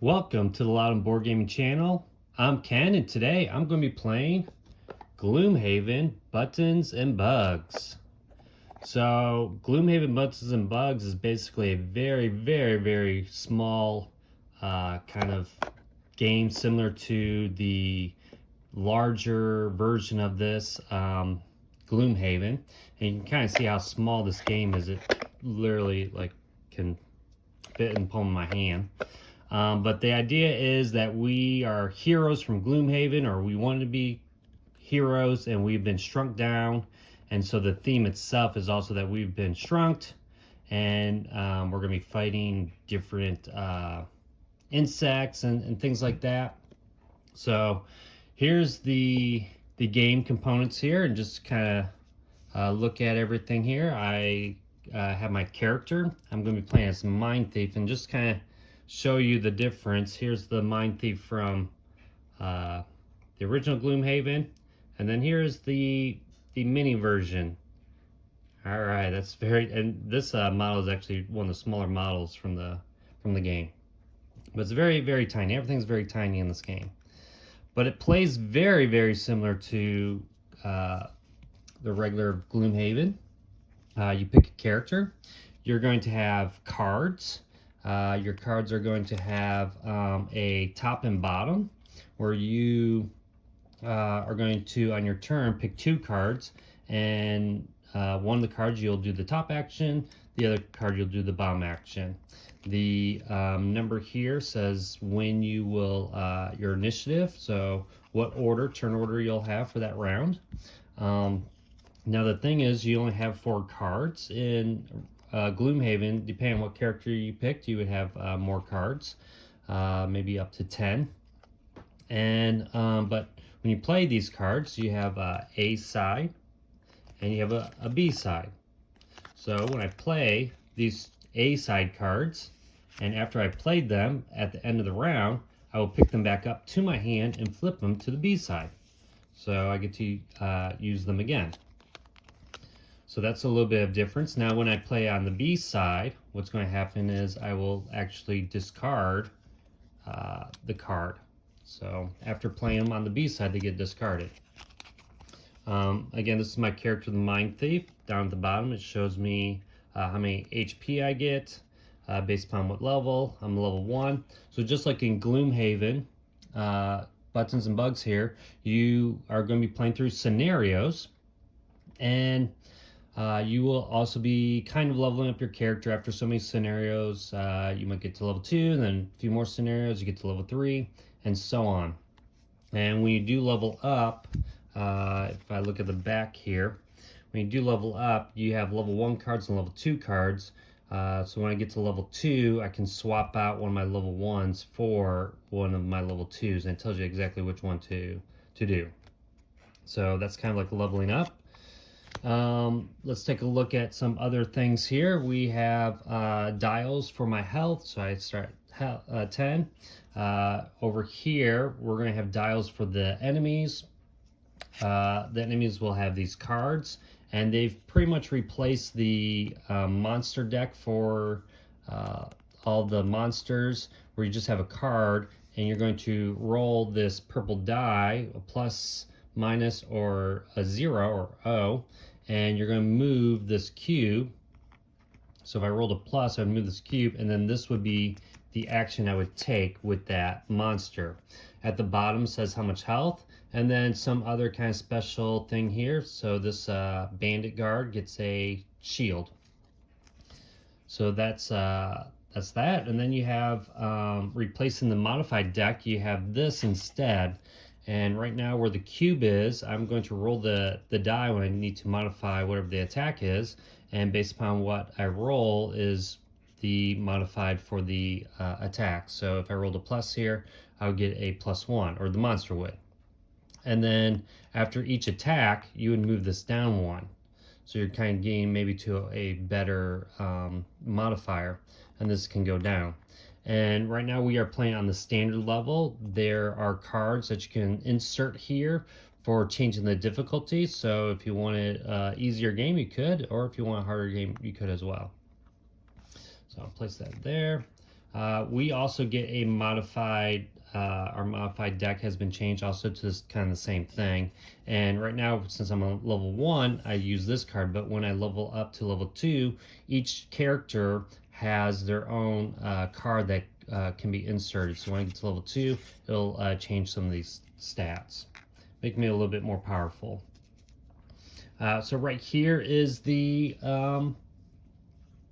Welcome to the Loud and Board Gaming channel. I'm Ken, and today I'm going to be playing Gloomhaven Buttons and Bugs. So, Gloomhaven Buttons and Bugs is basically a very small kind of game similar to the larger version of this Gloomhaven. And you can kind of see how small this game is. It literally can fit in the palm of my hand. But the idea is that we are heroes from Gloomhaven, or we want to be heroes, and we've been shrunk down. And so the theme itself is also that we've been shrunk, and we're going to be fighting different insects and things like that. So here's the game components here, and just kind of look at everything here. I have my character. I'm going to be playing as Mind Thief, and just kind of show you the difference. Here's the Mind Thief from the original Gloomhaven, and then here's the mini version. All right, that's and this model is actually one of the smaller models from the game, but it's very tiny. Everything's very tiny in this game, but it plays very similar to the regular Gloomhaven. You pick a character. You're going to have cards. Your cards are going to have a top and bottom, where you are going to, on your turn, pick two cards, and one of the cards you'll do the top action, the other card you'll do the bottom action. The number here says when you will, your initiative, so what turn order you'll have for that round. Now the thing is, you only have 4 cards. In Gloomhaven, depending on what character you picked, you would have more cards, maybe up to 10. And but when you play these cards, you have a side and you have a B side. So when I play these A side cards, and after I played them at the end of the round, I will pick them back up to my hand and flip them to the B side. So I get to use them again. So that's a little bit of difference. Now when I play on the B side, what's going to happen is I will actually discard the card. So after playing them on the B side, they get discarded. Again, this is my character, the Mind Thief. Down at the bottom, it shows me how many HP I get based upon what level. I'm level 1. So just like in Gloomhaven, Buttons and Bugs here, you are going to be playing through scenarios, and you will also be kind of leveling up your character after so many scenarios. You might get to level 2, and then a few more scenarios, you get to level 3, and so on. And when you do level up, if I look at the back here, when you do level up, you have level 1 cards and level 2 cards. So when I get to level 2, I can swap out one of my level 1s for one of my level 2s, and it tells you exactly which one to do. So that's kind of like leveling up. Let's take a look at some other things here. We have dials for my health, so I start 10. Over here, we're going to have dials for the enemies. The enemies will have these cards, and they've pretty much replaced the monster deck for all the monsters, where you just have a card, and you're going to roll this purple die, a plus, minus, or a 0 or O, and you're going to move this cube. So if I rolled a plus, I would move this cube, and then this would be the action I would take with that monster. At the bottom says how much health, and then some other kind of special thing here. So this bandit guard gets a shield. So that's that. And then you have replacing the modified deck, you have this instead. And right now where the cube is, I'm going to roll the die when I need to modify whatever the attack is, and based upon what I roll is the modified for the attack. So if I rolled a plus here, I would get a +1, or the monster would. And then after each attack, you would move this down 1. So you're kind of getting maybe to a better modifier, and this can go down. And right now we are playing on the standard level. There are cards that you can insert here for changing the difficulty. So if you wanted an easier game, you could, or if you want a harder game, you could as well. So I'll place that there. We also get a modified, our modified deck has been changed also to this kind of the same thing. And right now, since I'm on level 1, I use this card, but when I level up to level 2, each character has their own card that can be inserted. So when I get to level 2, it'll change some of these stats, make me a little bit more powerful. So right here is the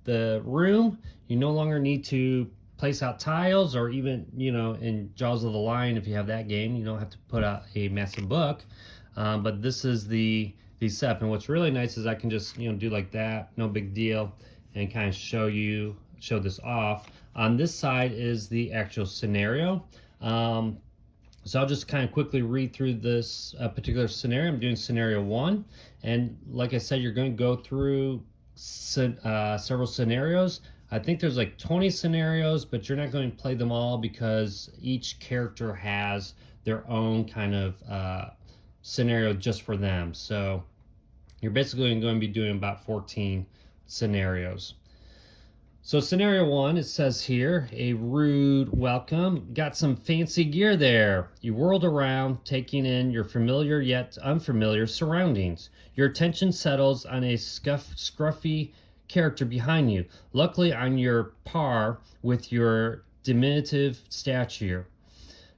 room. You no longer need to place out tiles, or even, you know, in Jaws of the Lion, if you have that game, you don't have to put out a massive book. But this is the setup, and what's really nice is I can just, you know, do like that, no big deal, and kind of show this off. On this side is the actual scenario. So I'll just kind of quickly read through this particular scenario. I'm doing scenario 1, and like I said, you're going to go through several scenarios. I think there's like 20 scenarios, but you're not going to play them all because each character has their own kind of scenario just for them. So you're basically going to be doing about 14 scenarios. So scenario 1, it says here, a rude welcome. Got some fancy gear there. You whirled around, taking in your familiar yet unfamiliar surroundings. Your attention settles on a scruffy character behind you, luckily on your par with your diminutive stature.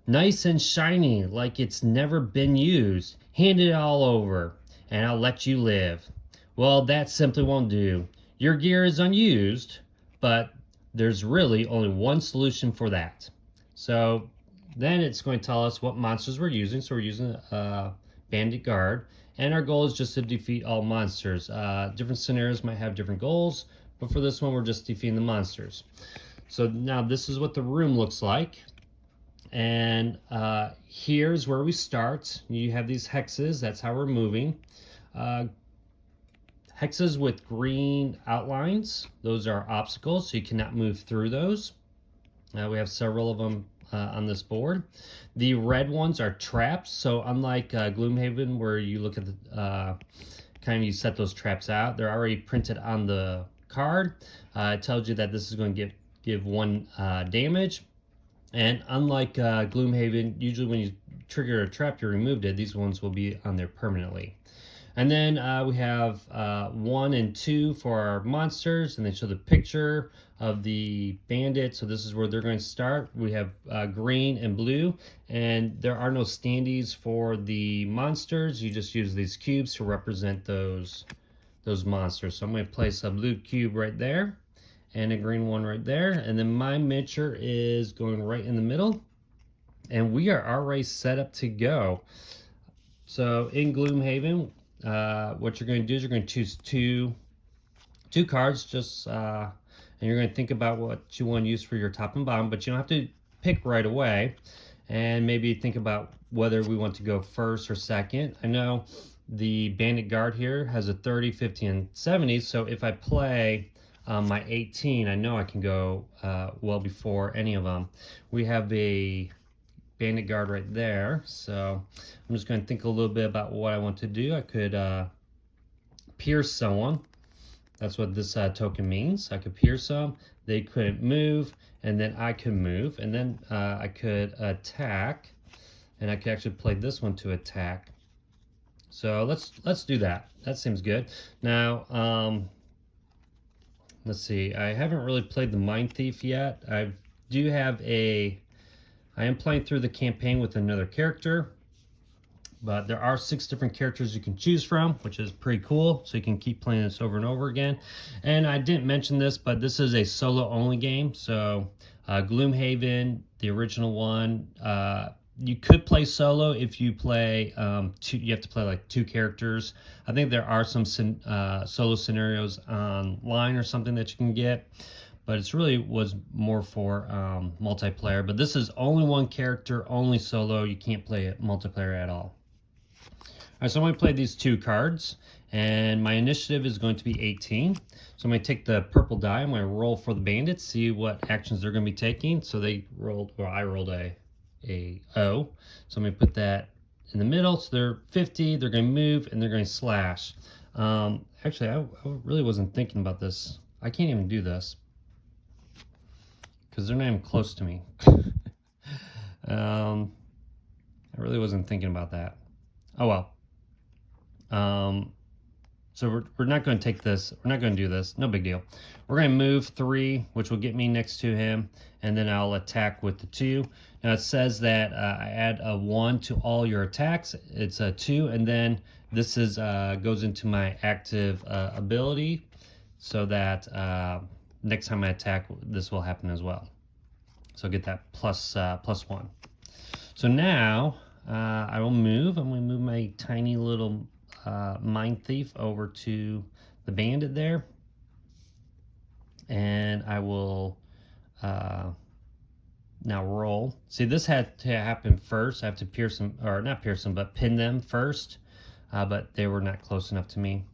Nice and shiny, like it's never been used. Hand it all over, and I'll let you live. Well, that simply won't do. Your gear is unused, but there's really only one solution for that. So then it's going to tell us what monsters we're using. So we're using a bandit guard, and our goal is just to defeat all monsters. Different scenarios might have different goals, but for this one, we're just defeating the monsters. So now this is what the room looks like. And here's where we start. You have these hexes, that's how we're moving. Hexes with green outlines, those are obstacles, so you cannot move through those. We have several of them on this board. The red ones are traps, so unlike Gloomhaven, where you look at the kind of, you set those traps out, they're already printed on the card. It tells you that this is going to give 1 damage. And unlike Gloomhaven, usually when you trigger a trap, you removed it. These ones will be on there permanently. And then we have 1 and 2 for our monsters, and they show the picture of the bandit. So this is where they're going to start. We have green and blue, and there are no standees for the monsters. You just use these cubes to represent those monsters. So I'm going to place a blue cube right there, and a green one right there, and then my miniature is going right in the middle, and we are already set up to go. So in Gloomhaven, what you're going to do is you're going to choose two cards, just and you're going to think about what you want to use for your top and bottom, but you don't have to pick right away, and maybe think about whether we want to go first or second. I know the bandit guard here has a 30, 50, and 70, so if I play my 18, I know I can go well before any of them. We have a bandit guard right there, so I'm just going to think a little bit about what I want to do. I could pierce someone. That's what this token means. I could pierce them, they couldn't move, and then I could move, and then I could attack, and I could actually play this one to attack. So let's do that. That seems good. Now let's see, I haven't really played the Mind Thief yet. I am playing through the campaign with another character, but there are 6 different characters you can choose from, which is pretty cool, so you can keep playing this over and over again. And I didn't mention this, but this is a solo only game. So Gloomhaven, the original one, you could play solo if you play you have to play like 2 characters. I think there are some solo scenarios online or something that you can get, but it's really was more for multiplayer. But this is only 1 character, only solo. You can't play it multiplayer at all. All right, so I'm going to play these 2 cards, and my initiative is going to be 18. So I'm going to take the purple die. I'm going to roll for the bandits, see what actions they're going to be taking. So they rolled, well, I rolled a O. So I'm going to put that in the middle. So they're 50, they're going to move, and they're going to slash. Actually, I really wasn't thinking about this. I can't even do this, because they're not even close to me. I really wasn't thinking about that. Oh well. So we're not going to take this. We're not going to do this. No big deal. We're going to move 3, which will get me next to him, and then I'll attack with the 2. Now it says that I add a 1 to all your attacks. It's a 2, and then this is goes into my active ability, so that next time I attack, this will happen as well. So I'll get that plus 1. So now I will move. I'm going to move my tiny little Mind Thief over to the bandit there, and I will now roll. See, this had to happen first. I have to pierce them, or not pierce them, but pin them first, but they were not close enough to me.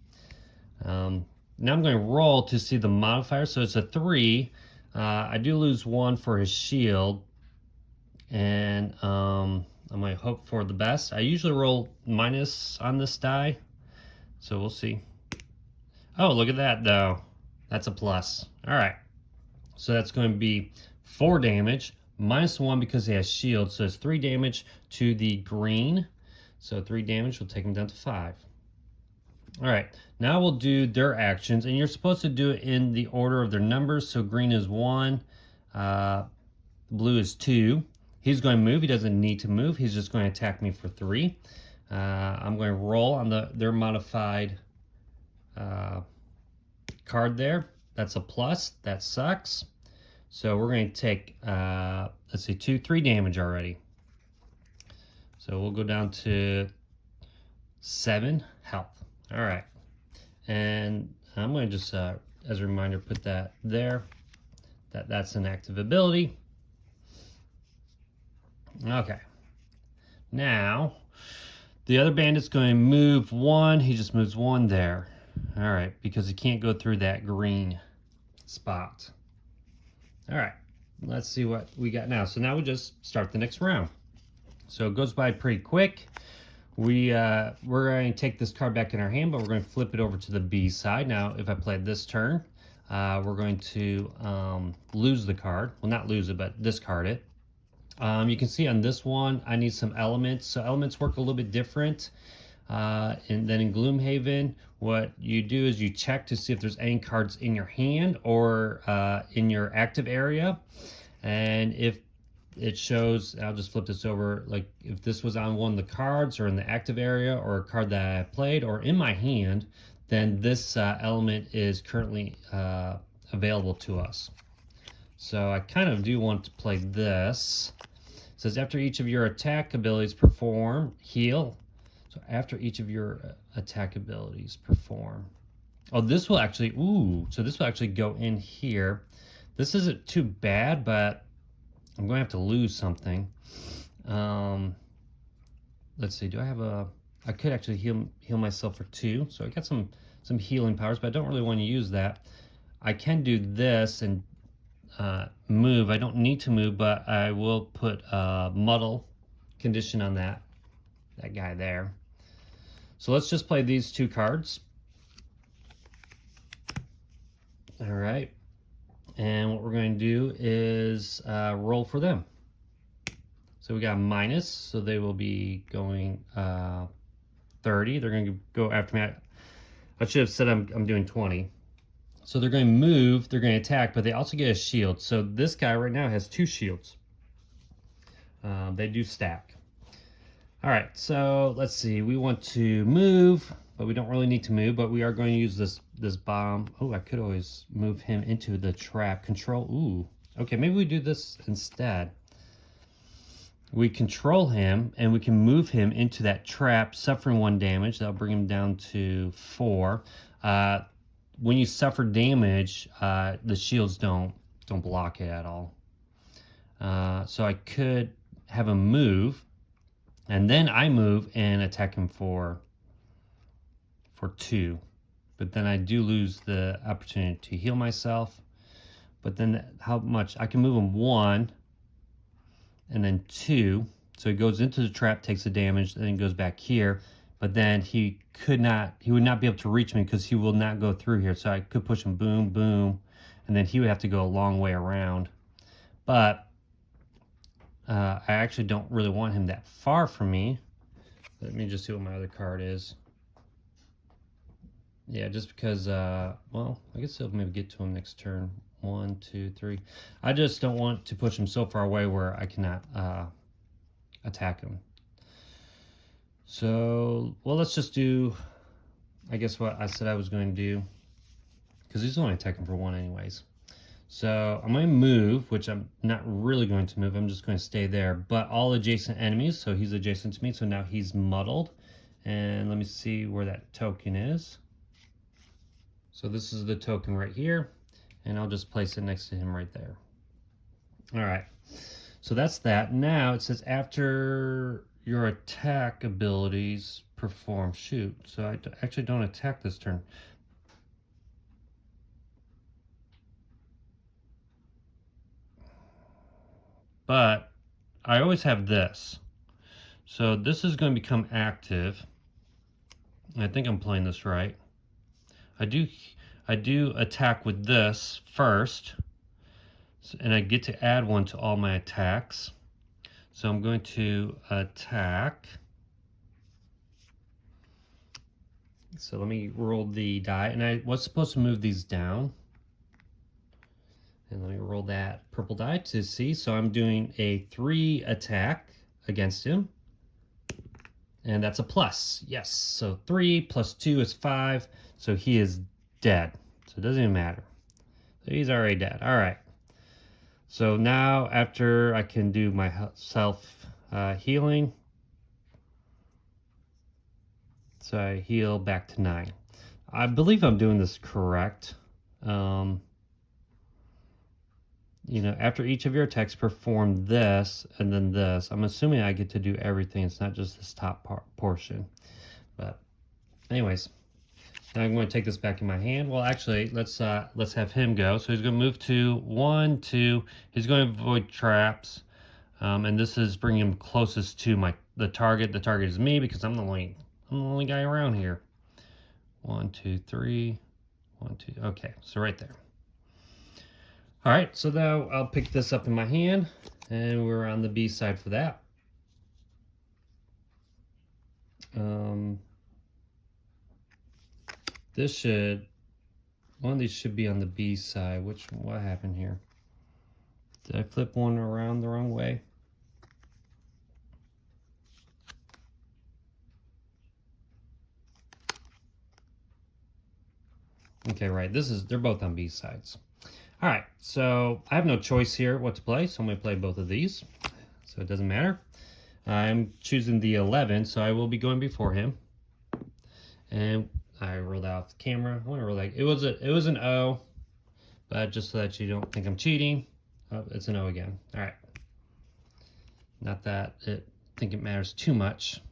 Now I'm going to roll to see the modifier. So it's a 3. I do lose 1 for his shield, and I'm going to hope for the best. I usually roll minus on this die, so we'll see. Oh, look at that, though. That's a plus. All right. So that's going to be 4 damage, minus 1 because he has shield, so it's 3 damage to the green. So 3 damage will take him down to 5. All right. Now we'll do their actions, and you're supposed to do it in the order of their numbers. So green is 1, blue is 2. He's going to move. He doesn't need to move. He's just going to attack me for 3. I'm going to roll on their modified card there. That's a plus. That sucks. So we're going to take, let's see, 3 damage already. So we'll go down to 7 health. All right. And I'm going to just, as a reminder, put that there. That's an active ability. Okay. Now, the other bandit's going to move 1. He just moves 1 there. All right, because he can't go through that green spot. All right, let's see what we got now. So now we just start the next round. So it goes by pretty quick. We're going to take this card back in our hand, but we're going to flip it over to the B side. Now, if I play this turn, we're going to lose the card. Well, not lose it, but discard it. You can see on this one, I need some elements. So elements work a little bit different. And then in Gloomhaven, what you do is you check to see if there's any cards in your hand or in your active area. And if it shows, I'll just flip this over, like if this was on one of the cards or in the active area or a card that I played or in my hand, then this element is currently available to us. So I kind of do want to play this. It says after each of your attack abilities perform, heal. So after each of your attack abilities perform. Oh, this will actually, so this will actually go in here. This isn't too bad, but I'm going to have to lose something. Let's see, do I have I could actually heal myself for 2. So I got some healing powers, but I don't really want to use that. I can do this and move. I don't need to move, but I will put a muddle condition on that guy there. So let's just play these 2 cards. All right. And what we're going to do is roll for them. So we got a minus, so they will be going 30. They're going to go after me. I should have said I'm doing 20. So they're going to move, they're going to attack, but they also get a shield. So this guy right now has 2 shields. They do stack. All right, so let's see. We want to move, but we don't really need to move, but we are going to use this bomb. Oh, I could always move him into the trap. Control, okay, maybe we do this instead. We control him, and we can move him into that trap, suffering 1 damage. That'll bring him down to 4. When you suffer damage, the shields don't block it at all. So I could have him move, and then I move and attack him for 2. But then I do lose the opportunity to heal myself. But then how much? I can move him 1 and then 2. So he goes into the trap, takes the damage, then goes back here. But then he would not be able to reach me because he will not go through here. So I could push him, boom, boom, and then he would have to go a long way around. But I actually don't really want him that far from me. Let me just see what my other card is. Yeah, just because, well, I guess I'll maybe get to him next turn. 1, 2, 3. I just don't want to push him so far away where I cannot attack him. So, well, let's just do, I guess, what I said I was going to do, because he's only attacking for 1 anyways. So I'm going to move, which I'm not really going to move. I'm just going to stay there. But all adjacent enemies, so he's adjacent to me, so now he's muddled. And let me see where that token is. So this is the token right here, and I'll just place it next to him right there. All right, so that's that. Now it says after your attack abilities perform, shoot. So I actually don't attack this turn. But I always have this. So this is going to become active. I think I'm playing this right. I do attack with this first, and I get to add 1 to all my attacks. So I'm going to attack. So let me roll the die, and I was supposed to move these down. And let me roll that purple die to see. So I'm doing a 3 attack against him. And that's a plus. Yes. So 3 plus 2 is 5. So he is dead. So it doesn't even matter. So he's already dead. All right. So now after I can do my self healing. So I heal back to 9. I believe I'm doing this correct. You know, after each of your attacks, perform this and then this. I'm assuming I get to do everything. It's not just this top portion. But anyways, now I'm going to take this back in my hand. Well, actually, let's have him go. So he's going to move to 1, 2. He's going to avoid traps, and this is bringing him closest to the target. The target is me because I'm the only guy around here. 1, 2, 3. 1, 2. Okay, so right there. All right, so now I'll pick this up in my hand, and we're on the B side for that. One of these should be on the B side. What happened here? Did I flip one around the wrong way? Okay, right, they're both on B sides. All right, so I have no choice here what to play, so I'm going to play both of these, so it doesn't matter. I'm choosing the 11, so I will be going before him. And I rolled out the camera. I want to roll like it was an O, but just so that you don't think I'm cheating, oh, it's an O again. All right, not that I think it matters too much.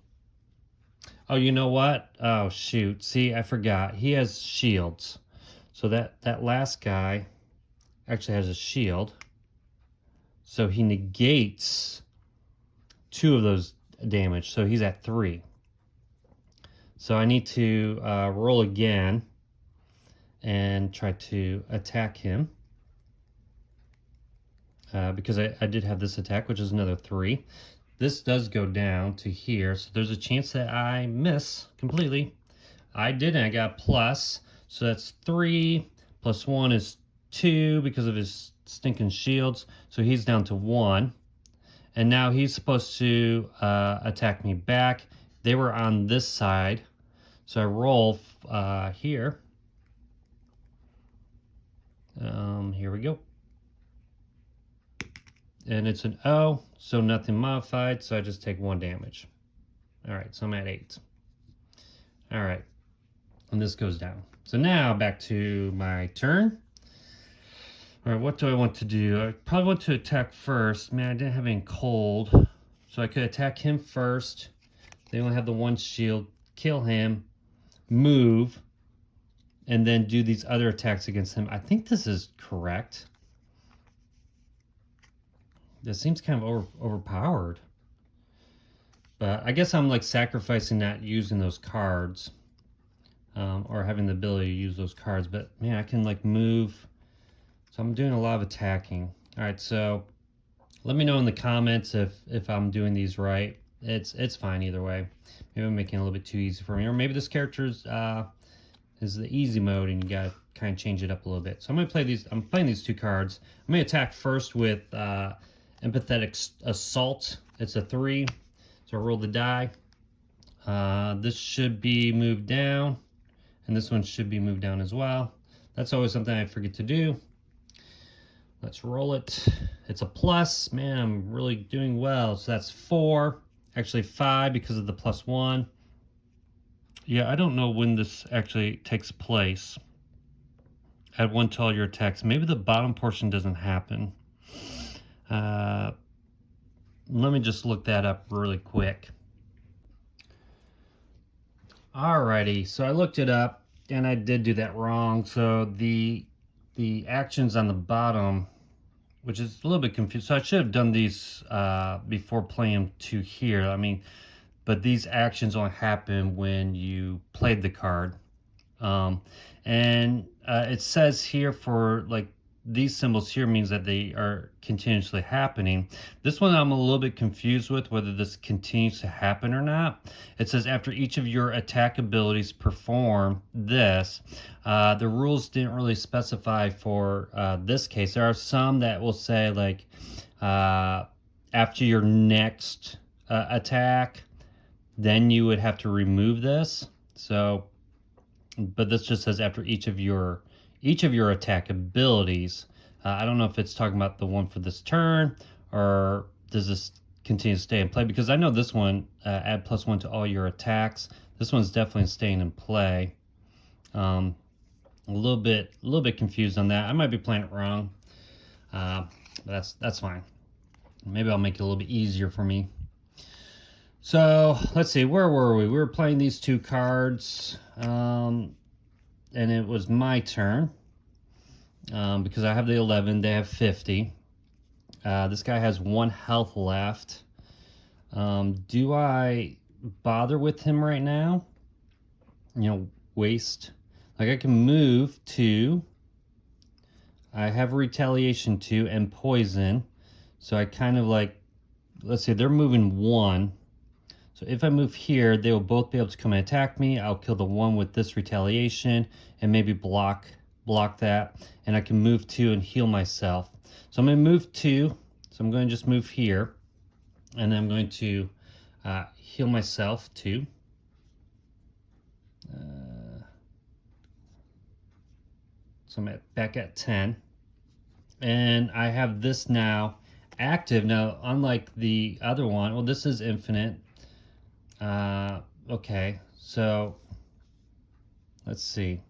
Oh, you know what? Oh shoot! See, I forgot. He has shields, so that last guy actually has a shield, so he negates 2 of those damage, so he's at 3. So I need to roll again and try to attack him because I did have this attack, which is another 3. This does go down to here, so there's a chance that I miss completely. I didn't. I got plus, so that's 3 plus 1 is 2 because of his stinking shields. So he's down to 1. And now he's supposed to attack me back. They were on this side. So I roll here. Here we go. And it's an O, so nothing modified. So I just take 1 damage. All right, so I'm at 8. All right, and this goes down. So now back to my turn. All right, what do I want to do? I probably want to attack first. Man, I didn't have any cold. So I could attack him first. They only have the 1 shield. Kill him. Move. And then do these other attacks against him. I think this is correct. This seems kind of overpowered. But I guess I'm like sacrificing not using those cards. Or having the ability to use those cards. But man, I can like move. So I'm doing a lot of attacking. All right, so Let me know in the comments if I'm doing these right. It's fine either way. Maybe I'm making it a little bit too easy for me, or maybe this character's is the easy mode and you gotta kind of change it up a little bit. So I'm gonna play these. I'm playing these two cards. I'm gonna attack first with Empathetic Assault. It's a 3, so I roll the die. This should be moved down, and this one should be moved down as well. That's always something I forget to do. Let's roll it. It's a plus. Man, I'm really doing well. So that's 4, actually 5 because of the +1. Yeah, I don't know when this actually takes place. Add 1 to all your attacks. Maybe the bottom portion doesn't happen. Let me just look that up really quick. Alrighty, so I looked it up and I did do that wrong. So the actions on the bottom, which is a little bit confused. So I should have done these before playing them to here. I mean, but these actions only happen when you played the card. And it says here for like these symbols here means that they are continuously happening. This one I'm a little bit confused with whether this continues to happen or not. It says after each of your attack abilities perform this. The rules didn't really specify for this case. There are some that will say like after your next attack, then you would have to remove this. So, but this just says after each of your attack abilities. I don't know if it's talking about the one for this turn, or does this continue to stay in play? Because I know this one, add +1 to all your attacks. This one's definitely staying in play. A little bit confused on that. I might be playing it wrong. But that's fine. Maybe I'll make it a little bit easier for me. So let's see, where were we? We were playing these two cards, and it was my turn because I have the 11, they have 50. This guy has 1 health left. Do I bother with him right now? You know, waste. Like I can move 2. I have retaliation 2 and poison. So I kind of like, let's say they're moving 1. So if I move here, they will both be able to come and attack me. I'll kill the one with this retaliation and maybe block that. And I can move 2 and heal myself. So I'm going to move 2. So I'm going to just move here. And then I'm going to heal myself 2. So I'm back at 10. And I have this now active. Now, unlike the other one, well, this is infinite. Okay, so let's see.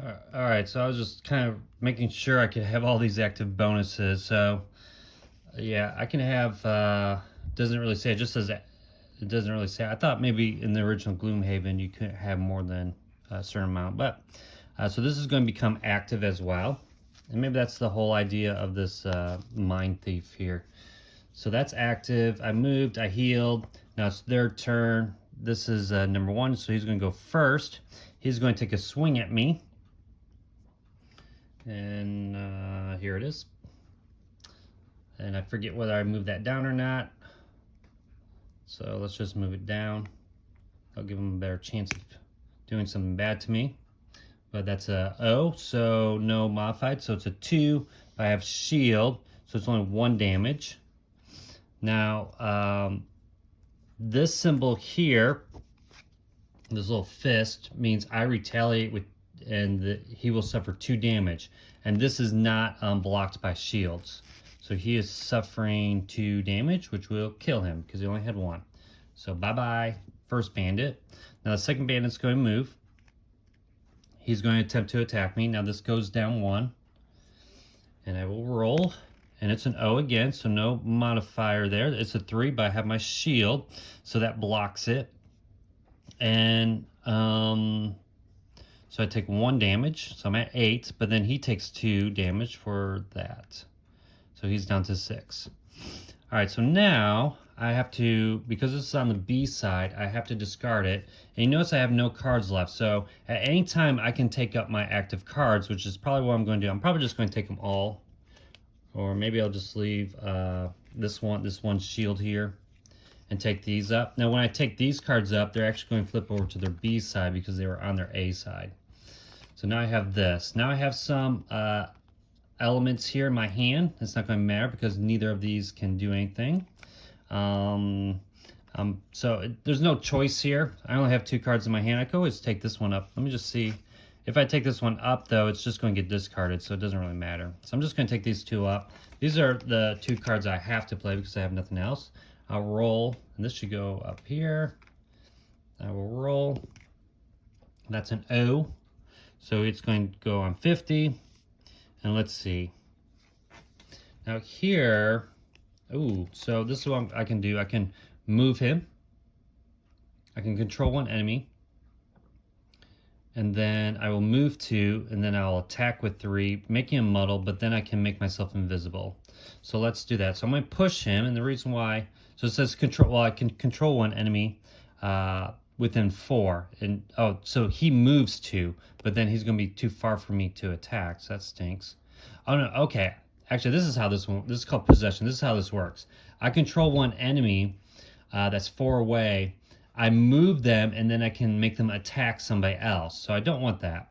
All right, so I was just kind of making sure I could have all these active bonuses. So yeah, I can have, doesn't really say, it just says, it doesn't really say. I thought maybe in the original Gloomhaven you could have more than a certain amount, but so this is going to become active as well. And maybe that's the whole idea of this Mind Thief here. So that's active. I moved, I healed. Now it's their turn. This is number 1, so he's going to go first. He's going to take a swing at me. And here it is. And I forget whether I moved that down or not. So let's just move it down. I'll give him a better chance of doing something bad to me. But that's a O, so no modified. So it's a 2. I have shield, so it's only 1 damage. Now, this symbol here, this little fist, means I retaliate with, and he will suffer 2 damage. And this is not blocked by shields. So he is suffering 2 damage, which will kill him because he only had 1. So bye-bye, first bandit. Now the second bandit's going to move. He's going to attempt to attack me. Now this goes down 1. And I will roll. And it's an O again, so no modifier there. It's a 3, but I have my shield, so that blocks it. And so I take 1 damage, so I'm at 8, but then he takes 2 damage for that. So he's down to 6. All right, so now I have to, because this is on the B side, I have to discard it. And you notice I have no cards left, so at any time I can take up my active cards, which is probably what I'm going to do. I'm probably just going to take them all Or maybe I'll just leave this one shield here and take these up. Now when I take these cards up, they're actually going to flip over to their B side because they were on their A side. So now I have this. Now I have some elements here in my hand. It's not going to matter because neither of these can do anything. There's no choice here. I only have 2 cards in my hand. I could always take this one up. Let me just see. If I take this one up, though, it's just going to get discarded, so it doesn't really matter. So I'm just going to take these 2 up. These are the 2 cards I have to play because I have nothing else. I'll roll, and this should go up here. I will roll. That's an O. So it's going to go on 50. And let's see. Now here, so this is what I can do. I can move him. I can control 1 enemy. And then I will move 2, and then I'll attack with 3, making him muddle, but then I can make myself invisible. So let's do that. So I'm going to push him, and the reason why, so it says control, well, I can control 1 enemy within 4. And so he moves 2, but then he's going to be too far for me to attack, so that stinks. Oh no, okay. Actually, this is how this is called possession. This is how this works. I control 1 enemy that's 4 away. I move them, and then I can make them attack somebody else. So I don't want that.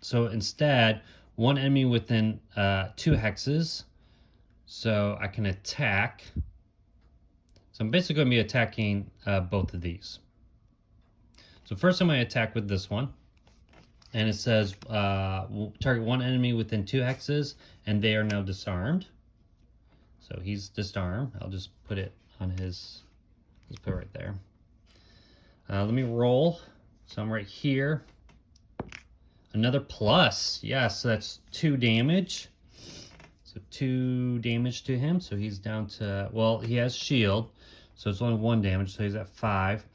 So instead, 1 enemy within 2 hexes. So I can attack. So I'm basically going to be attacking both of these. So first I'm going to attack with this one. And it says target 1 enemy within 2 hexes, and they are now disarmed. So he's disarmed. I'll just put it on his... Let's put it right there. Let me roll. So I'm right here. Another plus. Yes, so that's 2 damage. So 2 damage to him. So he's down to, well, he has shield. So it's only 1 damage. So he's at 5.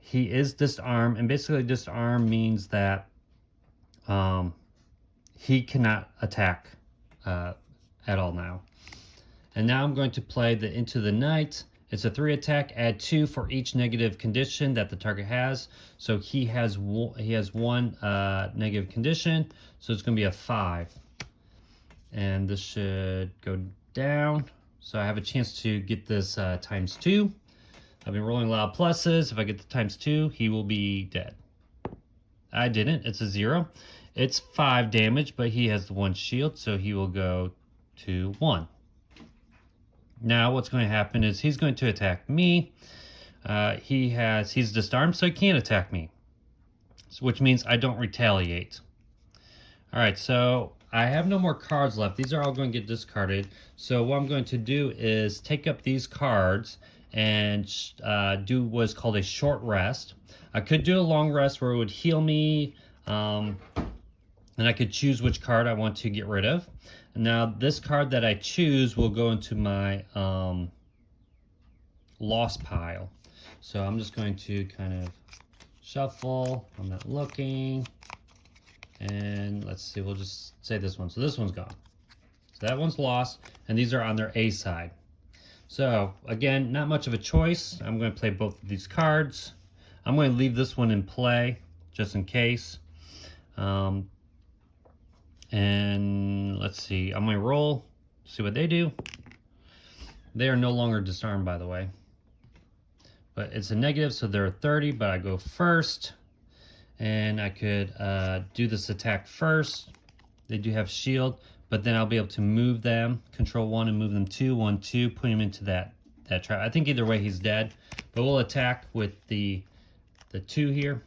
He is disarmed. And basically disarm means that he cannot attack at all now. And now I'm going to play the Into the Night. It's a 3 attack, add 2 for each negative condition that the target has. So he has one negative condition, so it's going to be a 5. And this should go down. So I have a chance to get this times 2. I've been rolling a lot of pluses. If I get the times 2, he will be dead. I didn't. It's a 0. It's 5 damage, but he has the 1 shield, so he will go to 1. Now what's going to happen is he's going to attack me. He's disarmed, so he can't attack me. So, which means I don't retaliate. Alright, so I have no more cards left. These are all going to get discarded. So what I'm going to do is take up these cards and do what's called a short rest. I could do a long rest where it would heal me, and I could choose which card I want to get rid of. Now, this card that I choose will go into my lost pile. So I'm just going to kind of shuffle. I'm not looking. And let's see, we'll just say this one. So this one's gone. So that one's lost, and these are on their A side. So again, not much of a choice. I'm going to play both of these cards. I'm going to leave this one in play just in case. And let's see, I'm going to roll, see what they do. They are no longer disarmed, by the way. But it's a negative, so they're a 30, but I go first. And I could do this attack first. They do have shield, but then I'll be able to move them, control 1 and move them 2, 1, 2, put him into that trap. I think either way he's dead, but we'll attack with the 2 here.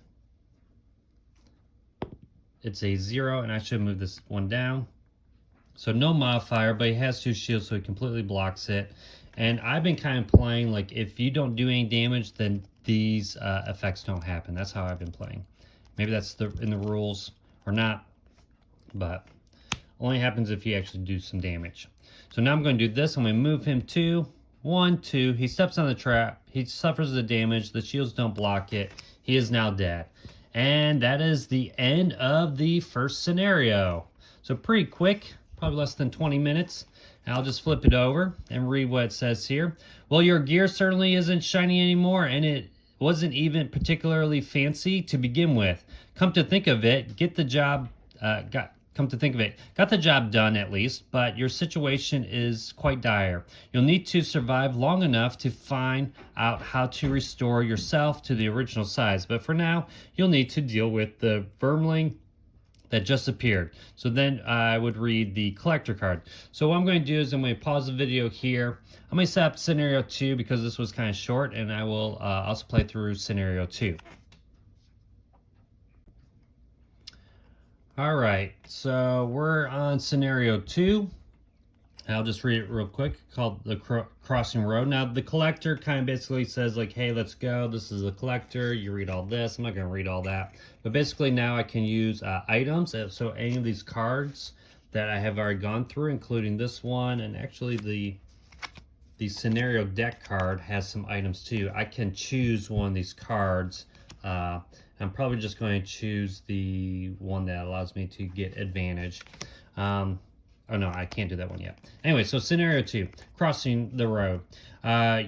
It's a 0, and I should move this one down. So no modifier, but he has 2 shields, so he completely blocks it. And I've been kind of playing, like, if you don't do any damage, then these effects don't happen. That's how I've been playing. Maybe that's in the rules or not, but only happens if you actually do some damage. So now I'm going to do this. I'm going to move him 2, 1, 2. He steps on the trap. He suffers the damage. The shields don't block it. He is now dead. And that is the end of the first scenario. So pretty quick, probably less than 20 minutes. And I'll just flip it over and read what it says here. Well, your gear certainly isn't shiny anymore, and it wasn't even particularly fancy to begin with. Come to think of it, come to think of it, got the job done at least, but your situation is quite dire. You'll need to survive long enough to find out how to restore yourself to the original size. But for now, you'll need to deal with the vermling that just appeared. So then I would read the collector card. So what I'm going to do is I'm going to pause the video here. I'm going to set up scenario 2 because this was kind of short, and I will also play through scenario 2. All right, so we're on scenario 2. I'll just read it real quick, called the Crossing Road. Now, the collector kind of basically says, like, hey, let's go. This is the collector. You read all this. I'm not going to read all that. But basically now I can use items. So any of these cards that I have already gone through, including this one, and actually the scenario deck card has some items too. I can choose one of these cards. I'm probably just going to choose the one that allows me to get advantage. Oh no, I can't do that one yet. Anyway, so scenario 2, crossing the road.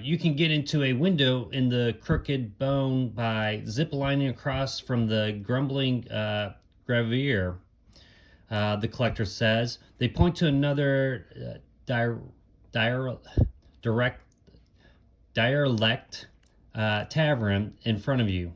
You can get into a window in the crooked bone by zip-lining across from the grumbling gravier, the collector says. They point to another derelict tavern in front of you,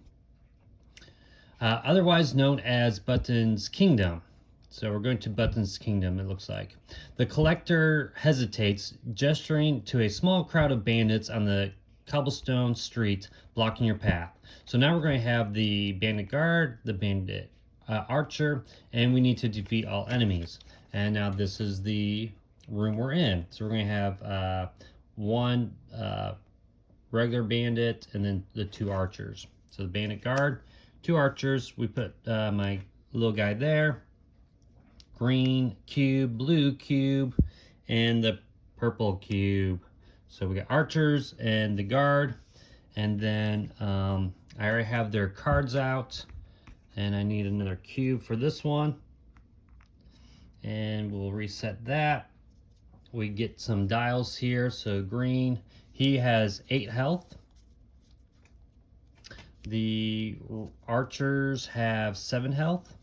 otherwise known as Button's Kingdom. So we're going to Button's Kingdom, it looks like. The collector hesitates, gesturing to a small crowd of bandits on the cobblestone street blocking your path. So now we're going to have the bandit guard, the bandit archer, and we need to defeat all enemies. And now this is the room we're in. So we're going to have one regular bandit and then the 2 archers. So the bandit guard, 2 archers. We put my little guy there. Green cube, blue cube, and the purple cube. So we got archers and the guard, and then I already have their cards out, and I need another cube for this one, and we'll reset that. We get some dials here. So green, he has 8 health. The archers have 7 health.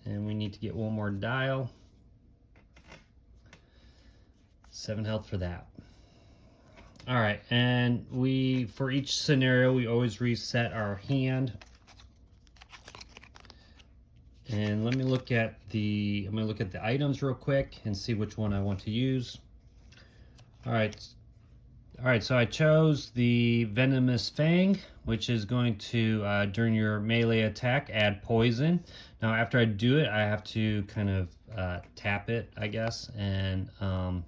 And we need to get one more dial. 7 health for that. All right, and for each scenario, we always reset our hand. And let me look at I'm gonna look at the items real quick and see which one I want to use. All right, so I chose the Venomous Fang, which is going to, during your melee attack, add poison. Now, after I do it, I have to kind of tap it, I guess, and I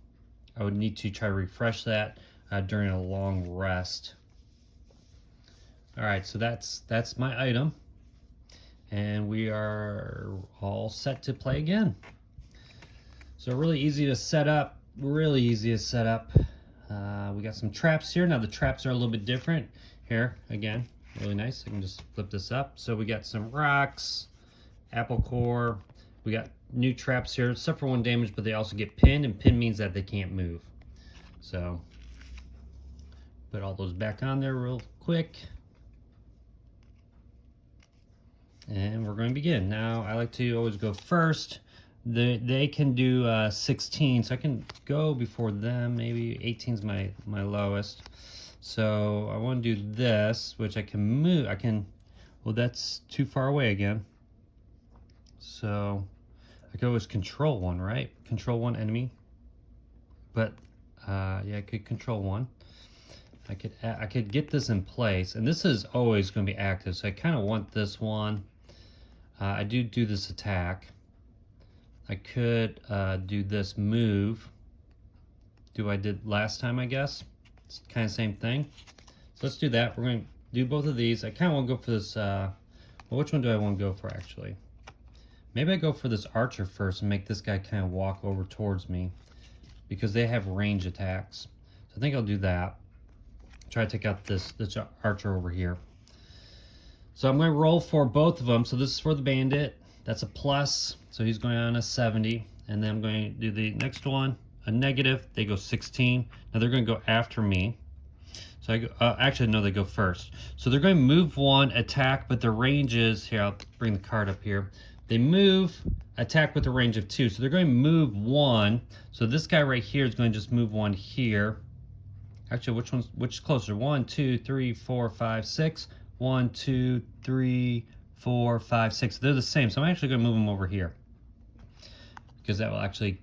would need to try to refresh that during a long rest. All right, so that's my item, and we are all set to play again. So really easy to set up, really easy to set up. We got some traps here. Now the traps are a little bit different. Here, again, really nice. I can just flip this up. So we got some rocks, apple core. We got new traps here, suffer 1 damage, but they also get pinned, and pin means that they can't move. So put all those back on there real quick. And we're going to begin. Now, I like to always go first. They can do 16, so I can go before them. Maybe 18 is my lowest. So I want to do this, which I can move. Well, that's too far away again. So I could always control 1, right? Control 1 enemy. But yeah, I could control 1. I could get this in place, and this is always going to be active. So I kind of want this one. I do this attack. I could do this move. I did last time, I guess. It's kind of the same thing. So let's do that. We're going to do both of these. I kind of want to go for this. Well, which one do I want to go for, actually? Maybe I go for this archer first and make this guy kind of walk over towards me, because they have range attacks. So I think I'll do that. Try to take out this archer over here. So I'm going to roll for both of them. So this is for the bandit. That's a plus. So he's going on a 70. And then I'm going to do the next one, a negative. They go 16. Now they're going to go after me. So I go, actually, no, they go first. So they're going to move 1, attack, but the range is, here, I'll bring the card up here. They move, attack with a range of 2. So they're going to move 1. So this guy right here is going to just move 1 here. Actually, which is closer? 1, 2, 3, 4, 5, 6. 1, 2, 3, 4, 5, 6. They're the same. So I'm actually going to move them over here. Because that will actually,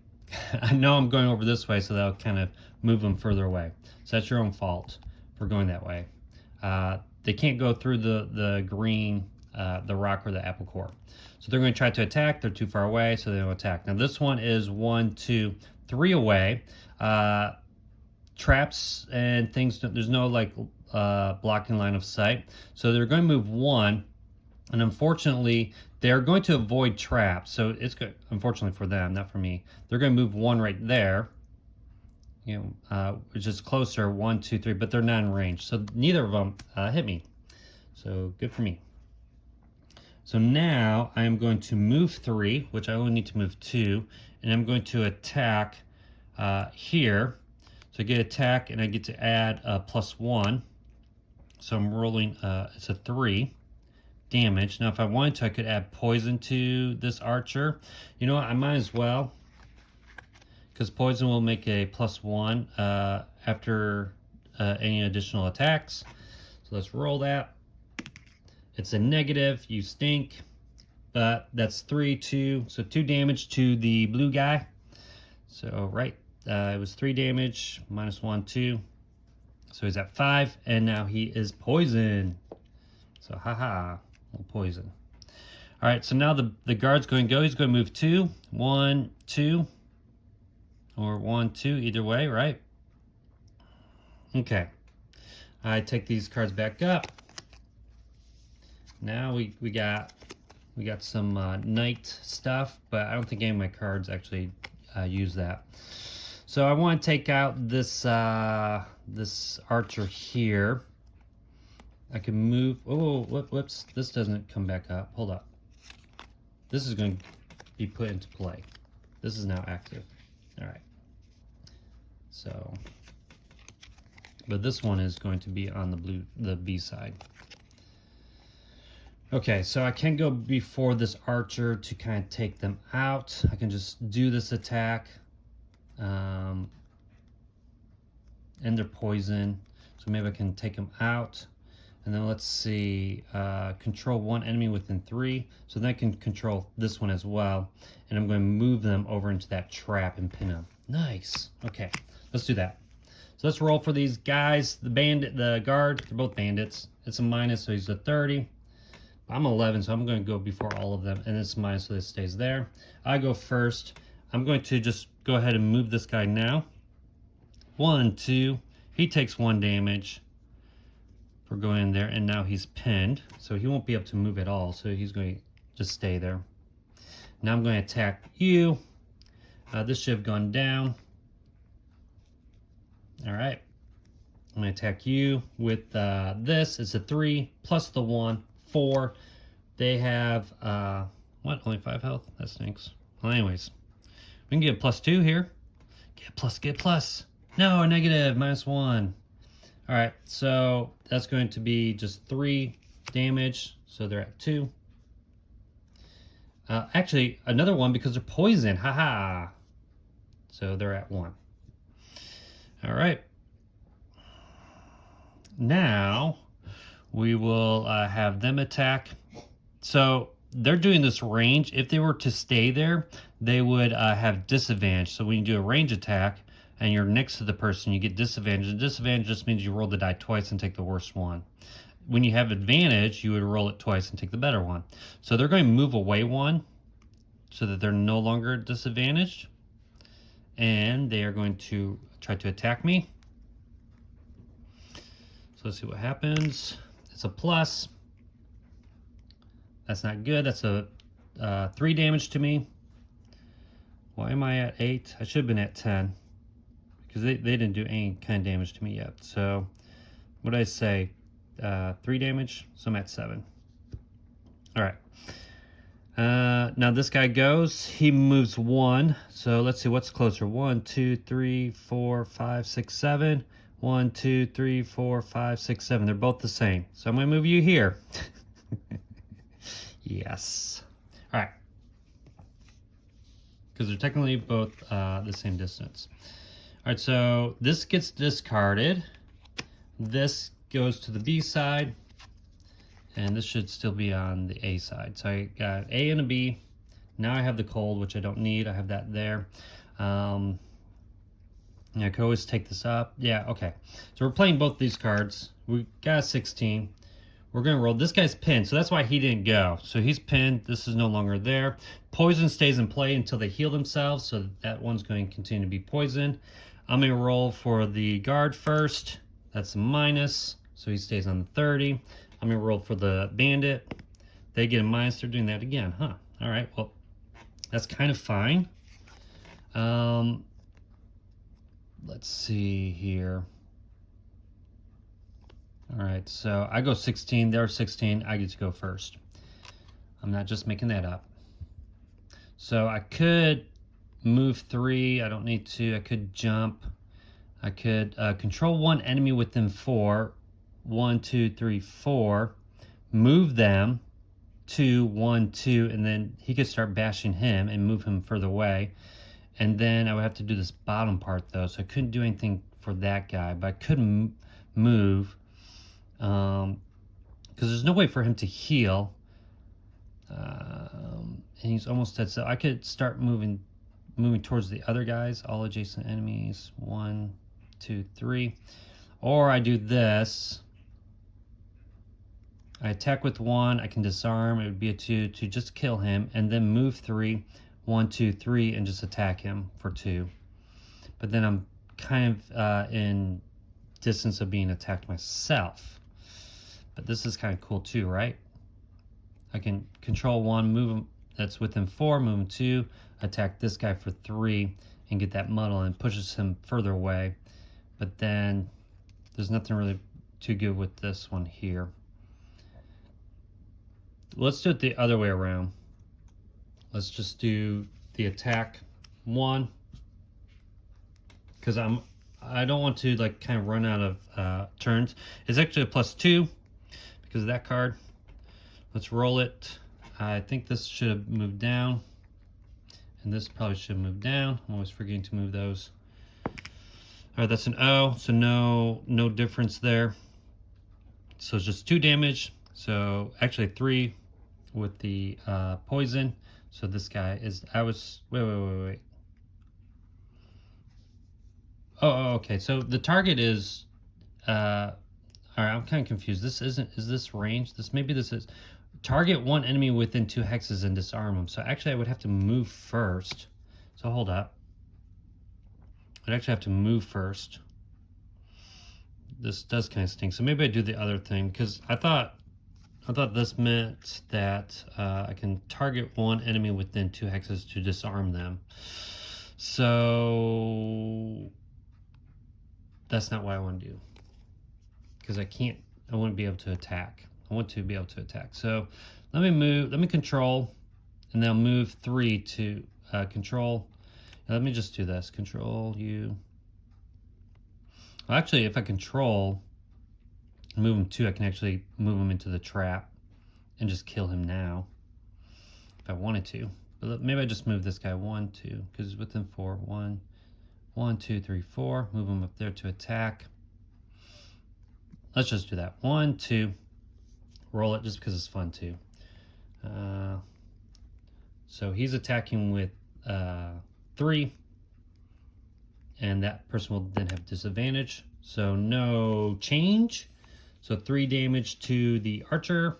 I know I'm going over this way, so that'll kind of move them further away. So that's your own fault for going that way. They can't go through the green, the rock or the apple core. So they're going to try to attack. They're too far away, so they don't attack. Now this one is 1, 2, 3 away. Traps and things, there's no like blocking line of sight. So they're going to move 1. And unfortunately, they're going to avoid traps. So it's good, unfortunately for them, not for me. They're going to move 1 right there, which is closer, 1, 2, 3, but they're not in range. So neither of them hit me. So good for me. So now I am going to move 3, which I only need to move 2, and I'm going to attack here. So I get attack, and I get to add +1. So I'm rolling, it's a 3. Damage. Now if I wanted to, I could add poison to this archer. You know what, I might as well, because poison will make a +1 after any additional attacks. So let's roll that. It's a negative, you stink, but that's 3, 2, so 2 damage to the blue guy. So right, it was 3 damage, -1, 2, so he's at 5, and now he is poisoned. So haha. Poison. All right, so now the guard's going to go. He's going to move 2, 1, 2, or 1, 2, either way, right? Okay. I take these cards back up. Now we got some night stuff, but I don't think any of my cards actually use that. So I want to take out this this archer here. I can move. Oh, whoops! This doesn't come back up. Hold up. This is going to be put into play. This is now active. All right. So, but this one is going to be on the B side. Okay, so I can go before this archer to kind of take them out. I can just do this attack. And they're poison, so maybe I can take them out. And then let's see, control 1 enemy within 3. So then I can control this one as well. And I'm going to move them over into that trap and pin them. Nice. Okay, let's do that. So let's roll for these guys. The bandit, the guard, they're both bandits. It's a minus, so he's a 30. I'm 11, so I'm going to go before all of them. And it's minus, so this stays there. I go first. I'm going to just go ahead and move this guy now. 1, 2. He takes 1 damage. For going in there, and now he's pinned, so he won't be able to move at all, so he's going to just stay there. Now I'm going to attack you. This should have gone down. All right, I'm going to attack you with this. It's a 3 plus the 1, 4. They have what, only 5 health? That stinks. Well, anyways, we can get a +2 here. Get plus. No, a negative, -1. All right, so that's going to be just 3 damage, so they're at 2. Actually, another 1 because they're poison, haha. So they're at 1. All right. Now we will have them attack. So they're doing this range. If they were to stay there, they would have disadvantage. So when you do a range attack, and you're next to the person, you get disadvantage. And disadvantage just means you roll the die twice and take the worst one. When you have advantage, you would roll it twice and take the better one. So they're going to move away 1 so that they're no longer disadvantaged. And they are going to try to attack me. So let's see what happens. It's a plus. That's not good. That's a 3 damage to me. Why am I at 8? I should have been at 10. Because they didn't do any kind of damage to me yet. So, what did I say? 3 damage, so I'm at 7. All right. Now this guy goes. He moves 1. So let's see what's closer. 1, 2, 3, 4, 5, 6, 7. 1, 2, 3, 4, 5, 6, 7. They're both the same. So I'm going to move you here. Yes. All right. because they're technically both the same distance. All right, so this gets discarded. This goes to the B side, and this should still be on the A side. So I got A and a B. Now I have the cold, which I don't need. I have that there. Yeah, I could always take this up. Yeah, okay. So we're playing both these cards. We got a 16. We're going to roll. This guy's pinned, so that's why he didn't go. So he's pinned. This is no longer there. Poison stays in play until they heal themselves, so that one's going to continue to be poisoned. I'm going to roll for the guard first. That's a minus, so he stays on 30. I'm going to roll for the bandit. They get a minus. They're doing that again, huh? All right, well, that's kind of fine. Let's see here. All right, so I go 16, they're 16, I get to go first. I'm not just making that up. So I could move 3, I don't need to. I could jump. I could control 1 enemy within 4. 1, 2, 3, 4. Move them 2, 1, 2, and then he could start bashing him and move him further away. And then I would have to do this bottom part though, so I couldn't do anything for that guy, but I could move. Because there's no way for him to heal, and he's almost dead. So I could start moving towards the other guys, all adjacent enemies. 1, 2, 3, or I do this. I attack with 1. I can disarm. It would be a 2 to just kill him, and then move 3. 1, 2, 3, and just attack him for 2. But then I'm kind of in distance of being attacked myself. But this is kind of cool too, right? I can control 1, move him, that's within 4, move him 2, attack this guy for 3, and get that muddle, and pushes him further away. But then there's nothing really too good with this one here. Let's do it the other way around. Let's just do the attack 1, because I don't want to like kind of run out of turns. It's actually a +2 because of that card. Let's roll it. I think this should have moved down, and this probably should have moved down. I'm always forgetting to move those. All right, that's an O, so no difference there. So it's just 2 damage. So actually 3 with the poison. So this guy is, wait. Oh, okay. So the target is, all right, I'm kind of confused. Is this range? Maybe this is, target 1 enemy within 2 hexes and disarm them. So actually I would have to move first. So hold up. I'd actually have to move first. This does kind of stink. So maybe I do the other thing, because I thought this meant that I can target 1 enemy within 2 hexes to disarm them. So that's not what I want to do, because I want to be able to attack. I want to be able to attack. So let me control, and then I'll move 3 to control. Now let me just do this. Control you. Well, actually, if I control, move him 2, I can actually move him into the trap and just kill him now if I wanted to. But maybe I just move this guy 1, 2, because he's within 4. 1, 1, 2, 3, 4. Move him up there to attack. Let's just do that. 1, 2. Roll it just because it's fun too. So he's attacking with 3, and that person will then have disadvantage. So no change. So 3 damage to the archer,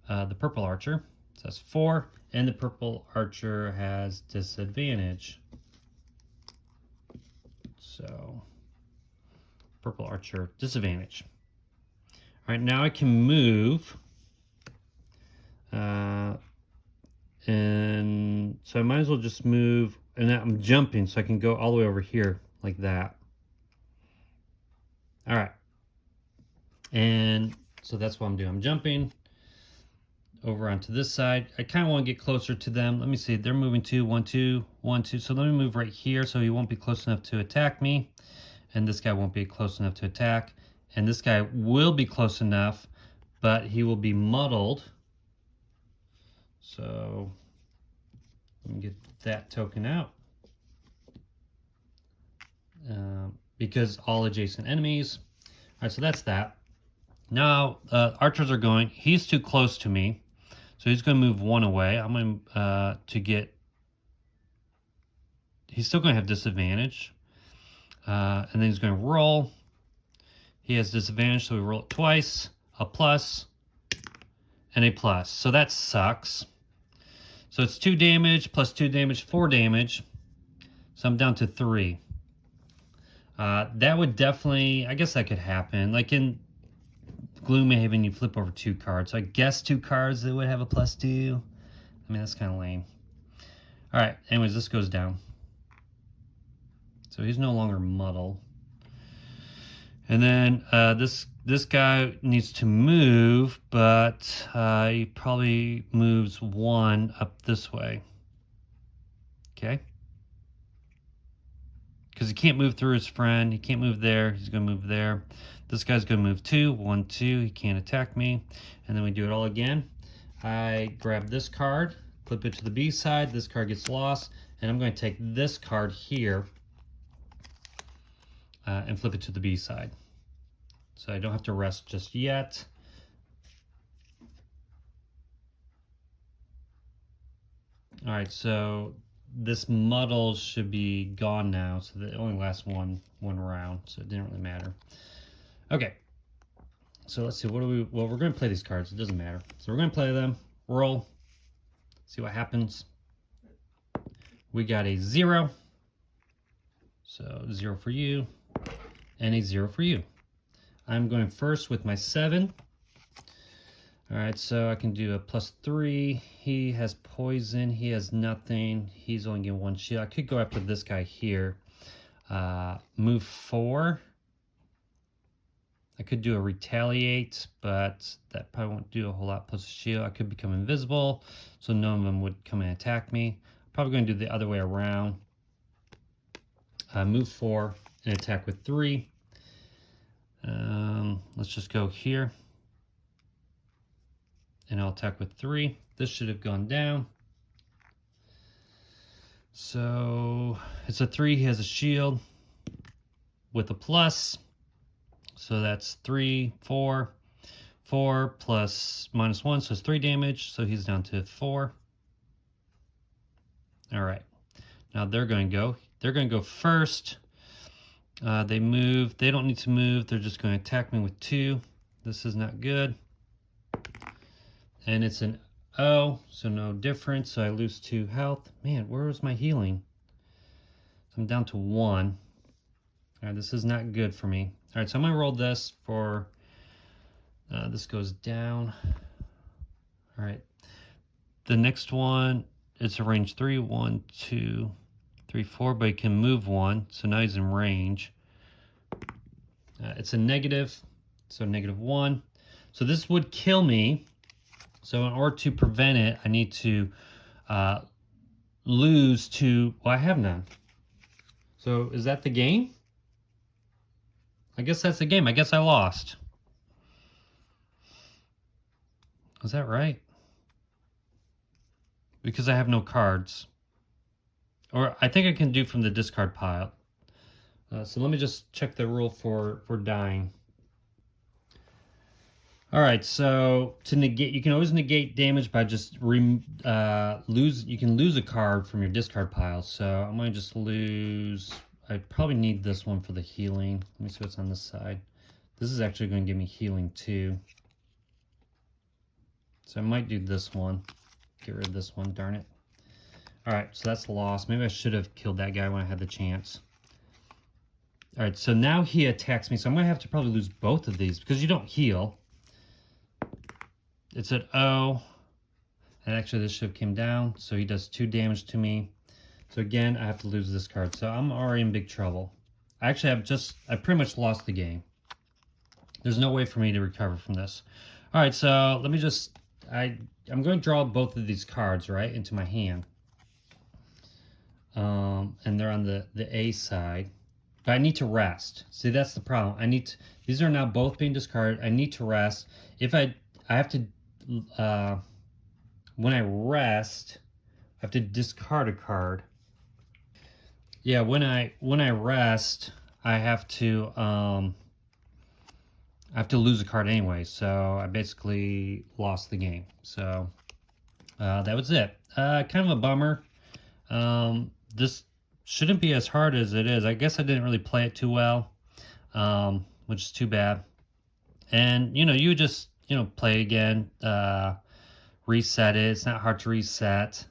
the purple archer. So that's 4, and the purple archer has disadvantage. So purple archer, disadvantage. All right, now I can move. And so I might as well just move, and now I'm jumping, so I can go all the way over here like that. All right. And so that's what I'm doing. I'm jumping over onto this side. I kind of want to get closer to them. Let me see. They're moving 2, 1, 2, 1, 2. So let me move right here so he won't be close enough to attack me. And this guy won't be close enough to attack. And this guy will be close enough, but he will be muddled. So Let me get that token out. Because all adjacent enemies. All right, so that's that. Now, archers are going. He's too close to me, so he's going to move one away. I'm going to get... He's still going to have disadvantage. And then he's going to roll. He has disadvantage, so we roll it twice. A plus and a plus. So that sucks. So it's 2 damage plus 2 damage, 4 damage. So I'm down to 3. That would definitely, I guess that could happen. Like in Gloomhaven, you flip over 2 cards. So I guess 2 cards that would have a +2. I mean, that's kind of lame. All right, anyways, this goes down. So he's no longer muddle. And then this guy needs to move, but he probably moves 1 up this way. Okay? Because he can't move through his friend. He can't move there. He's going to move there. This guy's going to move 2. 1, 2. He can't attack me. And then we do it all again. I grab this card, flip it to the B side. This card gets lost. And I'm going to take this card here and flip it to the B side. So I don't have to rest just yet. All right, so this muddle should be gone now, so that it only lasts one round, so it didn't really matter. Okay, so let's see, what do we... Well, we're going to play these cards. It doesn't matter. So we're going to play them, roll, see what happens. We got a 0. So 0 for you, and a 0 for you. I'm going first with my 7. All right, so I can do a +3. He has poison. He has nothing. He's only getting 1 shield. I could go after this guy here. Move 4. I could do a retaliate, but that probably won't do a whole lot plus a shield. I could become invisible, so none of them would come and attack me. Probably going to do the other way around. Move 4 and attack with 3. Let's just go here. And I'll attack with 3. This should have gone down. So it's a 3. He has a shield with a plus. So that's 3, 4. 4 plus -1, so it's 3 damage. So he's down to 4. All right. Now they're going to go. They're going to go first. They move. They don't need to move. They're just going to attack me with 2. This is not good. And it's an O, so no difference. So I lose 2 health. Man, where was my healing? So I'm down to 1. All right, this is not good for me. All right, so I'm going to roll this for... this goes down. All right. The next one, it's a range 3. 1, 2, 3, 4, but he can move 1. So now he's in range. It's a negative, so -1. So this would kill me. So in order to prevent it, I need to lose 2. Well, I have none. So is that the game? I guess that's the game. I guess I lost. Is that right? Because I have no cards. Or I think I can do from the discard pile. So let me just check the rule for dying. All right, so to negate, you can always negate damage by just you can lose a card from your discard pile. So I'm going to just lose, I probably need this one for the healing. Let me see what's on this side. This is actually going to give me healing too. So I might do this one. Get rid of this one, darn it. All right, so that's lost. Maybe I should have killed that guy when I had the chance. All right, so now he attacks me. So I'm going to have to probably lose both of these because you don't heal. It's at O. And actually this should have came down. So he does 2 damage to me. So again, I have to lose this card. So I'm already in big trouble. I pretty much lost the game. There's no way for me to recover from this. All right, so let me just, I'm going to draw both of these cards, right, into my hand. And they're on the A side. But I need to rest. See, that's the problem. These are now both being discarded. I need to rest. If I have to, when I rest, have to discard a card. Yeah, when I rest, I have to lose a card anyway. So I basically lost the game. So that was it. Kind of a bummer. This shouldn't be as hard as it is. I guess I didn't really play it too well, which is too bad. And you just play again, reset it. It's not hard to reset.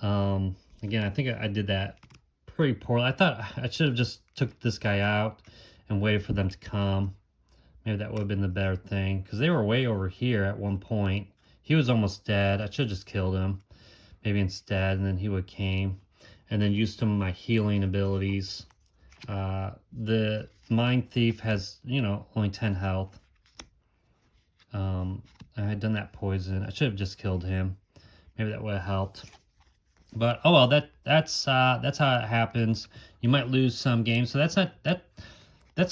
Again, I think I did that pretty poorly. I thought I should have just took this guy out and waited for them to come. Maybe that would have been the better thing, because they were way over here at one point. He was almost dead. I should have just killed him maybe instead, and then he would came, and then used some of my healing abilities. The Mind Thief has only 10 health. I had done that poison. I should have just killed him. Maybe that would have helped. But oh well, that's how it happens. You might lose some games, so that's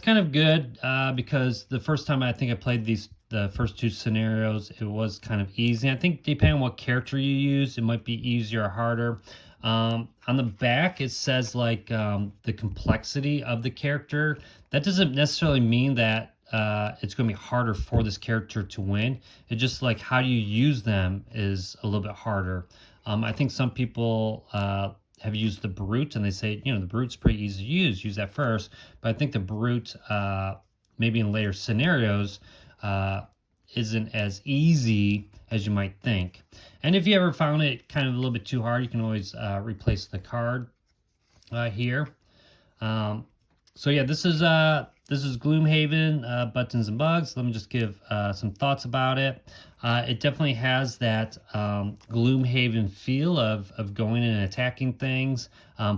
kind of good, because the first time I think I played the first two scenarios, it was kind of easy. I think depending on what character you use, it might be easier or harder. On the back, it says like the complexity of the character. That doesn't necessarily mean that it's going to be harder for this character to win. It's just like how you use them is a little bit harder. I think some people have used the brute, and they say the brute's pretty easy to use that first. But I think the brute, maybe in later scenarios, isn't as easy as you might think. And if you ever found it kind of a little bit too hard, you can always replace the card here. So yeah, this is Gloomhaven, Buttons and Bugs. Let me just give some thoughts about it. It definitely has that Gloomhaven feel of going and attacking things.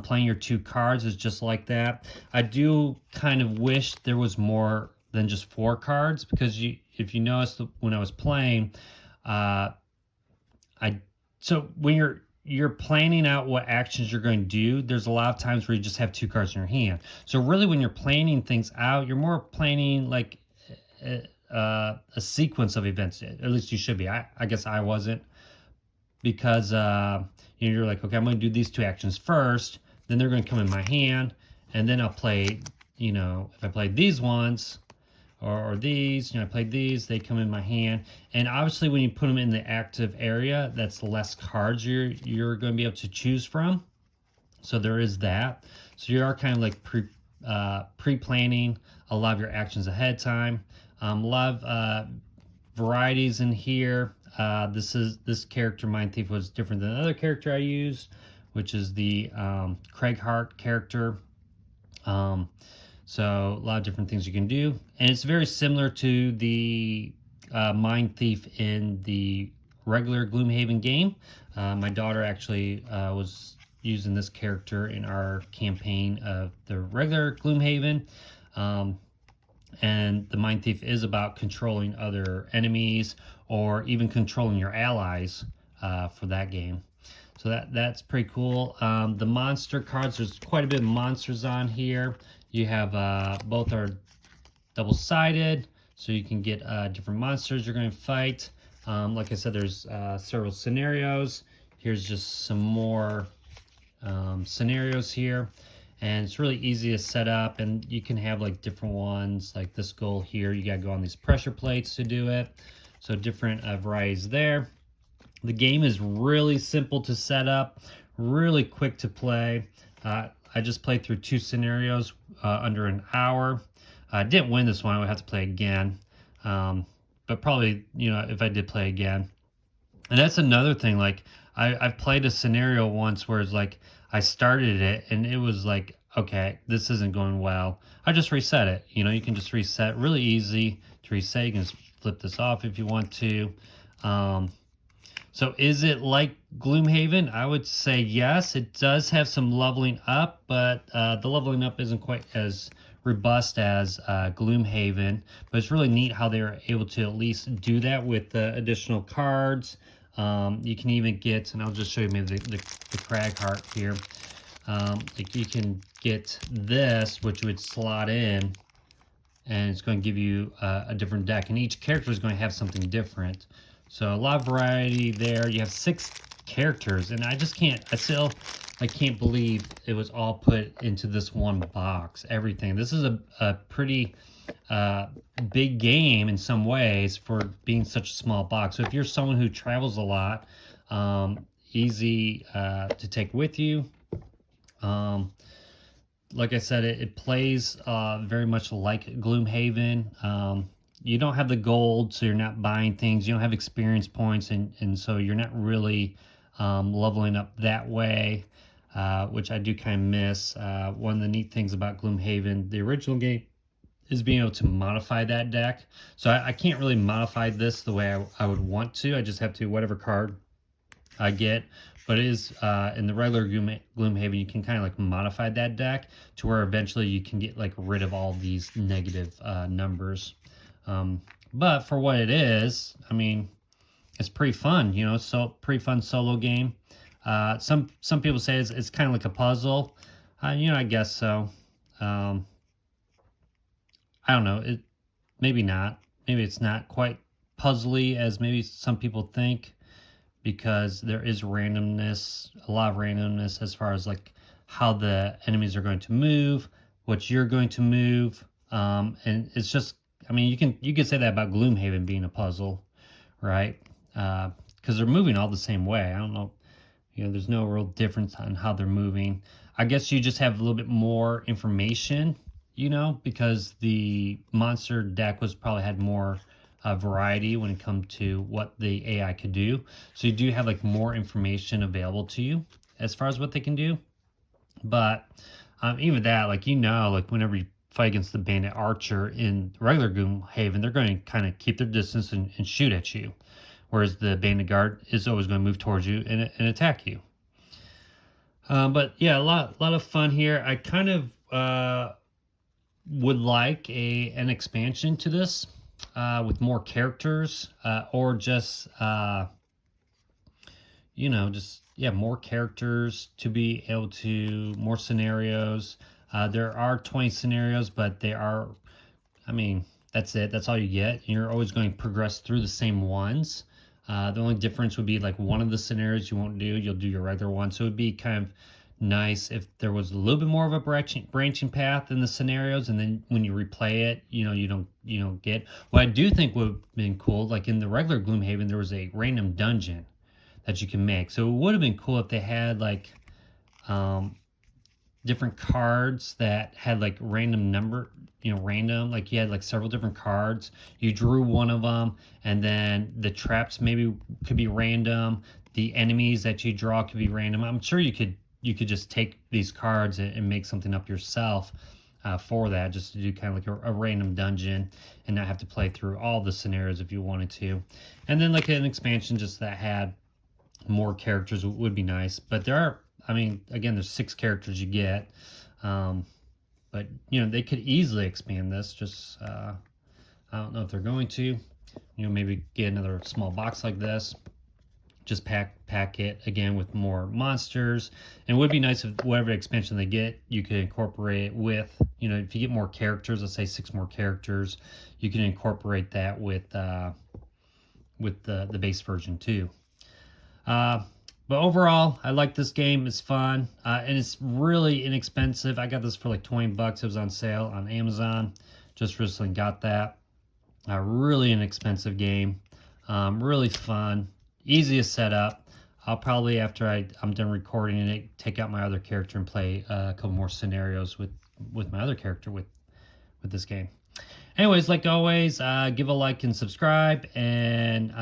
Playing your two cards is just like that. I do kind of wish there was more than just 4 cards, because if you noticed when I was playing, so when you're planning out what actions you're going to do, there's a lot of times where you just have 2 cards in your hand. So really, when you're planning things out, you're more planning like a sequence of events. At least you should be. I guess I wasn't, because you're like, okay, I'm going to do these 2 actions first, then they're going to come in my hand, and then I'll play, if I play these ones, or these, I played these, they come in my hand. And obviously when you put them in the active area, that's less cards you're going to be able to choose from. So there is that. So you are kind of like pre-planning a lot of your actions ahead of time. A lot of varieties in here. This character, Mind Thief, was different than another character I used, which is the Craig Hart character. So a lot of different things you can do, and it's very similar to the Mind Thief in the regular Gloomhaven game. My daughter actually was using this character in our campaign of the regular Gloomhaven, and the Mind Thief is about controlling other enemies or even controlling your allies for that game. So that's pretty cool. The monster cards, there's quite a bit of monsters on here. You have both are double-sided, so you can get different monsters you're going to fight. Like I said, there's several scenarios. Here's just some more scenarios here, and it's really easy to set up, and you can have like different ones. Like this goal here, you got to go on these pressure plates to do it. So different varieties there. The game is really simple to set up, really quick to play. I just played through 2 scenarios under an hour. I didn't win this one. I would have to play again. But probably, if I did play again. And that's another thing. Like, I've played a scenario once where it's like, I started it and it was like, okay, this isn't going well. I just reset it. You can just reset. Really easy to reset. You can just flip this off if you want to. So is it like Gloomhaven? I would say yes. It does have some leveling up, but the leveling up isn't quite as robust as Gloomhaven. But it's really neat how they were able to at least do that with the additional cards. You can even get, and I'll just show you maybe the Crag Heart here. Like you can get this, which would slot in, and it's going to give you a different deck. And each character is going to have something different. So a lot of variety there. You have 6 characters, and I just can't. I can't believe it was all put into this one box. Everything. This is a pretty big game in some ways for being such a small box. So if you're someone who travels a lot, easy to take with you. Like I said, it plays very much like Gloomhaven. You don't have the gold, so you're not buying things. You don't have experience points, and so you're not really leveling up that way, which I do kind of miss. One of the neat things about Gloomhaven, the original game, is being able to modify that deck. So I can't really modify this the way I would want to. I just have to, whatever card I get. But it is in the regular Gloomhaven, you can kind of like modify that deck to where eventually you can get like rid of all these negative numbers. But for what it is, I mean, it's pretty fun, you know. So pretty fun solo game. Some people say it's kind of like a puzzle. You know, I guess so. I don't know. It maybe not. Maybe it's not quite puzzly as maybe some people think, because there is randomness, a lot of randomness as far as like how the enemies are going to move, what you're going to move, and it's just. I mean, you could say that about Gloomhaven being a puzzle, right? Because they're moving all the same way. I don't know. You know, there's no real difference on how they're moving. I guess you just have a little bit more information, you know, because the monster deck was probably had more variety when it comes to what the AI could do. So you do have like more information available to you as far as what they can do. But even that, like, you know, like whenever you fight against the bandit archer in regular Gloomhaven, they're going to kind of keep their distance and shoot at you. Whereas the bandit guard is always going to move towards you and attack you. But yeah, a lot of fun here. I kind of would like an expansion to this with more characters, or just you know, just yeah, more characters to be able to more scenarios. There are 20 scenarios, but they are, I mean, that's it. That's all you get. You're always going to progress through the same ones. The only difference would be like one of the scenarios you won't do. You'll do your regular one. So it'd be kind of nice if there was a little bit more of a branching path in the scenarios, and then when you replay it, you know, you don't get. What I do think would have been cool, like in the regular Gloomhaven, there was a random dungeon that you can make. So it would have been cool if they had like different cards that had like random number, you know, random, like you had like several different cards. You drew one of them, and then the traps maybe could be random. The enemies that you draw could be random. I'm sure you could just take these cards and make something up yourself for that, just to do kind of like a random dungeon and not have to play through all the scenarios if you wanted to. And then like an expansion just that had more characters would be nice. But there are, I mean, again, there's 6 characters you get. But, you know, they could easily expand this. Just, I don't know if they're going to. You know, maybe get another small box like this. Just pack it again with more monsters. And it would be nice if whatever expansion they get, you could incorporate it with, you know, if you get more characters, let's say 6 more characters, you can incorporate that with the base version too. But overall, I like this game. It's fun, and it's really inexpensive. I got this for like 20 bucks. It was on sale on Amazon. Just recently got that. Really inexpensive game. Really fun. Easy to set up. I'll probably, after I'm done recording it, take out my other character and play a couple more scenarios with my other character with this game. Anyways, like always, give a like and subscribe, and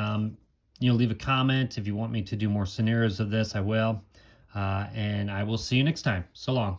you know, leave a comment if you want me to do more scenarios of this. I will, and I will see you next time. So long.